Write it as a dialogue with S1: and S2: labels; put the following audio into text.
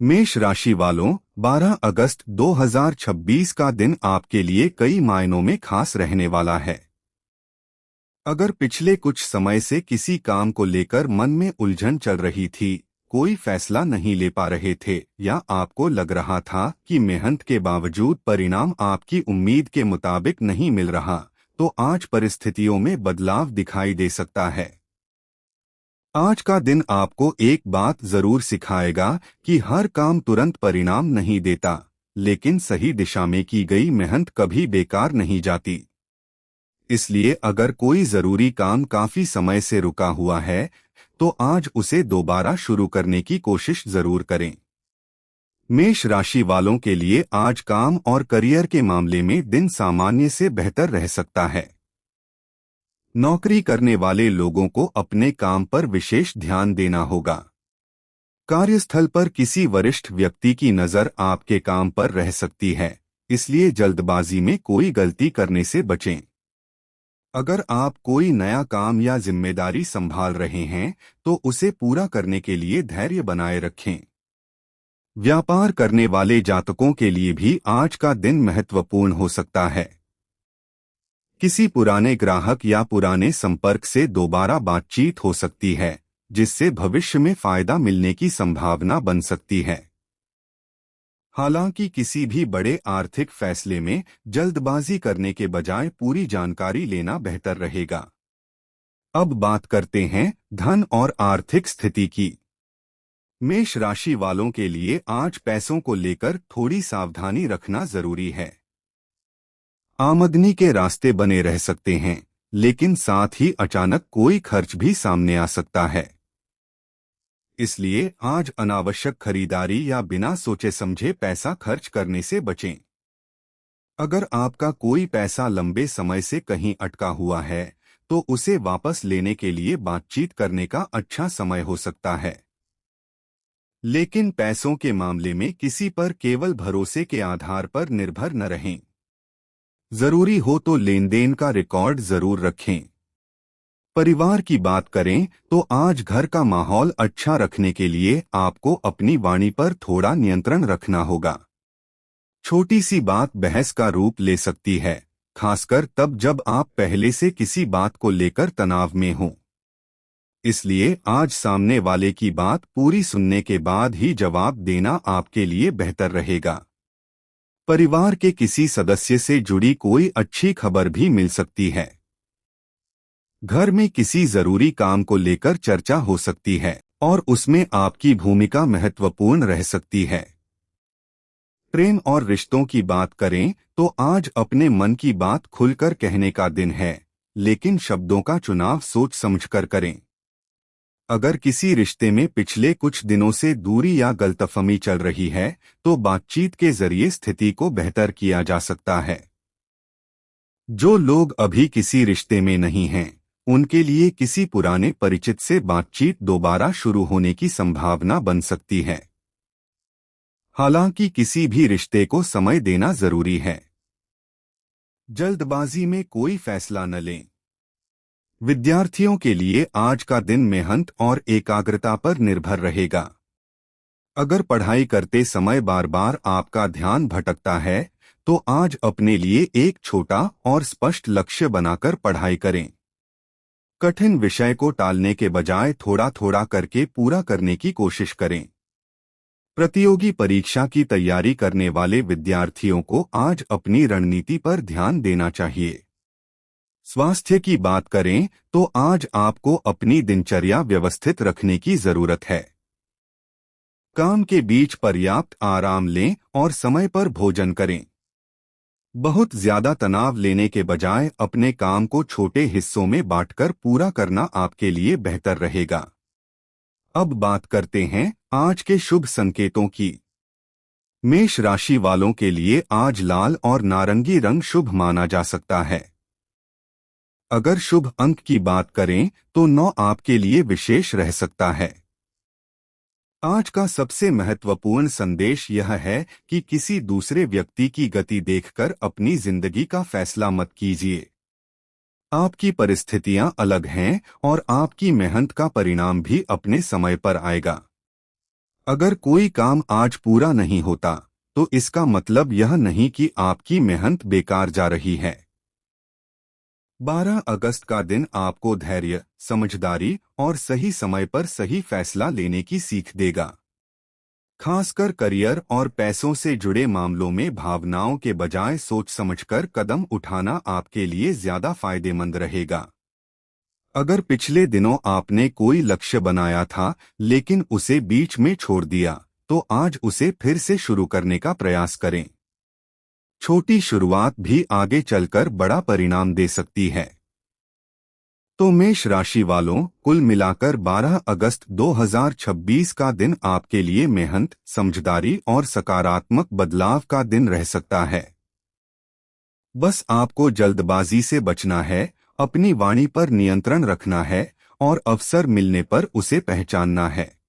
S1: मेष राशि वालों, 12 अगस्त 2026 का दिन आपके लिए कई मायनों में खास रहने वाला है। अगर पिछले कुछ समय से किसी काम को लेकर मन में उलझन चल रही थी, कोई फैसला नहीं ले पा रहे थे या आपको लग रहा था कि मेहनत के बावजूद परिणाम आपकी उम्मीद के मुताबिक नहीं मिल रहा, तो आज परिस्थितियों में बदलाव दिखाई दे सकता है। आज का दिन आपको एक बात जरूर सिखाएगा कि हर काम तुरंत परिणाम नहीं देता, लेकिन सही दिशा में की गई मेहनत कभी बेकार नहीं जाती। इसलिए अगर कोई जरूरी काम काफी समय से रुका हुआ है, तो आज उसे दोबारा शुरू करने की कोशिश जरूर करें। मेष राशि वालों के लिए आज काम और करियर के मामले में दिन सामान्य से बेहतर रह सकता है। नौकरी करने वाले लोगों को अपने काम पर विशेष ध्यान देना होगा। कार्यस्थल पर किसी वरिष्ठ व्यक्ति की नजर आपके काम पर रह सकती है, इसलिए जल्दबाजी में कोई गलती करने से बचें। अगर आप कोई नया काम या जिम्मेदारी संभाल रहे हैं, तो उसे पूरा करने के लिए धैर्य बनाए रखें। व्यापार करने वाले जातकों के लिए भी आज का दिन महत्वपूर्ण हो सकता है। किसी पुराने ग्राहक या पुराने संपर्क से दोबारा बातचीत हो सकती है, जिससे भविष्य में फायदा मिलने की संभावना बन सकती है। हालांकि किसी भी बड़े आर्थिक फैसले में जल्दबाजी करने के बजाय पूरी जानकारी लेना बेहतर रहेगा। अब बात करते हैं धन और आर्थिक स्थिति की। मेष राशि वालों के लिए आज पैसों को लेकर थोड़ी सावधानी रखना जरूरी है। आमदनी के रास्ते बने रह सकते हैं, लेकिन साथ ही अचानक कोई खर्च भी सामने आ सकता है। इसलिए आज अनावश्यक खरीदारी या बिना सोचे समझे पैसा खर्च करने से बचें। अगर आपका कोई पैसा लंबे समय से कहीं अटका हुआ है, तो उसे वापस लेने के लिए बातचीत करने का अच्छा समय हो सकता है। लेकिन पैसों के मामले में किसी पर केवल भरोसे के आधार पर निर्भर न रहें। जरूरी हो तो लेन देन का रिकॉर्ड जरूर रखें। परिवार की बात करें तो आज घर का माहौल अच्छा रखने के लिए आपको अपनी वाणी पर थोड़ा नियंत्रण रखना होगा। छोटी सी बात बहस का रूप ले सकती है, खासकर तब जब आप पहले से किसी बात को लेकर तनाव में हों। इसलिए आज सामने वाले की बात पूरी सुनने के बाद ही जवाब देना आपके लिए बेहतर रहेगा। परिवार के किसी सदस्य से जुड़ी कोई अच्छी खबर भी मिल सकती है। घर में किसी जरूरी काम को लेकर चर्चा हो सकती है और उसमें आपकी भूमिका महत्वपूर्ण रह सकती है। प्रेम और रिश्तों की बात करें तो आज अपने मन की बात खुलकर कहने का दिन है, लेकिन शब्दों का चुनाव सोच समझकर करें। अगर किसी रिश्ते में पिछले कुछ दिनों से दूरी या गलतफहमी चल रही है, तो बातचीत के जरिए स्थिति को बेहतर किया जा सकता है। जो लोग अभी किसी रिश्ते में नहीं हैं, उनके लिए किसी पुराने परिचित से बातचीत दोबारा शुरू होने की संभावना बन सकती है। हालांकि किसी भी रिश्ते को समय देना जरूरी है। जल्दबाजी में कोई फैसला न लें। विद्यार्थियों के लिए आज का दिन मेहनत और एकाग्रता पर निर्भर रहेगा। अगर पढ़ाई करते समय बार बार आपका ध्यान भटकता है, तो आज अपने लिए एक छोटा और स्पष्ट लक्ष्य बनाकर पढ़ाई करें। कठिन विषय को टालने के बजाय थोड़ा थोड़ा करके पूरा करने की कोशिश करें। प्रतियोगी परीक्षा की तैयारी करने वाले विद्यार्थियों को आज अपनी रणनीति पर ध्यान देना चाहिए। स्वास्थ्य की बात करें तो आज आपको अपनी दिनचर्या व्यवस्थित रखने की जरूरत है। काम के बीच पर्याप्त आराम लें और समय पर भोजन करें। बहुत ज्यादा तनाव लेने के बजाय अपने काम को छोटे हिस्सों में बांटकर पूरा करना आपके लिए बेहतर रहेगा। अब बात करते हैं आज के शुभ संकेतों की। मेष राशि वालों के लिए आज लाल और नारंगी रंग शुभ माना जा सकता है। अगर शुभ अंक की बात करें तो 9 आपके लिए विशेष रह सकता है। आज का सबसे महत्वपूर्ण संदेश यह है कि किसी दूसरे व्यक्ति की गति देखकर अपनी जिंदगी का फैसला मत कीजिए। आपकी परिस्थितियां अलग हैं और आपकी मेहनत का परिणाम भी अपने समय पर आएगा। अगर कोई काम आज पूरा नहीं होता तो इसका मतलब यह नहीं कि आपकी मेहनत बेकार जा रही है। 12 अगस्त का दिन आपको धैर्य, समझदारी और सही समय पर सही फैसला लेने की सीख देगा। खासकर करियर और पैसों से जुड़े मामलों में भावनाओं के बजाय सोच समझकर कदम उठाना आपके लिए ज्यादा फायदेमंद रहेगा। अगर पिछले दिनों आपने कोई लक्ष्य बनाया था लेकिन उसे बीच में छोड़ दिया, तो आज उसे फिर से शुरू करने का प्रयास करें। छोटी शुरुआत भी आगे चलकर बड़ा परिणाम दे सकती है। तो मेष राशि वालों, कुल मिलाकर 12 अगस्त 2026 का दिन आपके लिए मेहनत, समझदारी और सकारात्मक बदलाव का दिन रह सकता है। बस आपको जल्दबाजी से बचना है, अपनी वाणी पर नियंत्रण रखना है और अवसर मिलने पर उसे पहचानना है।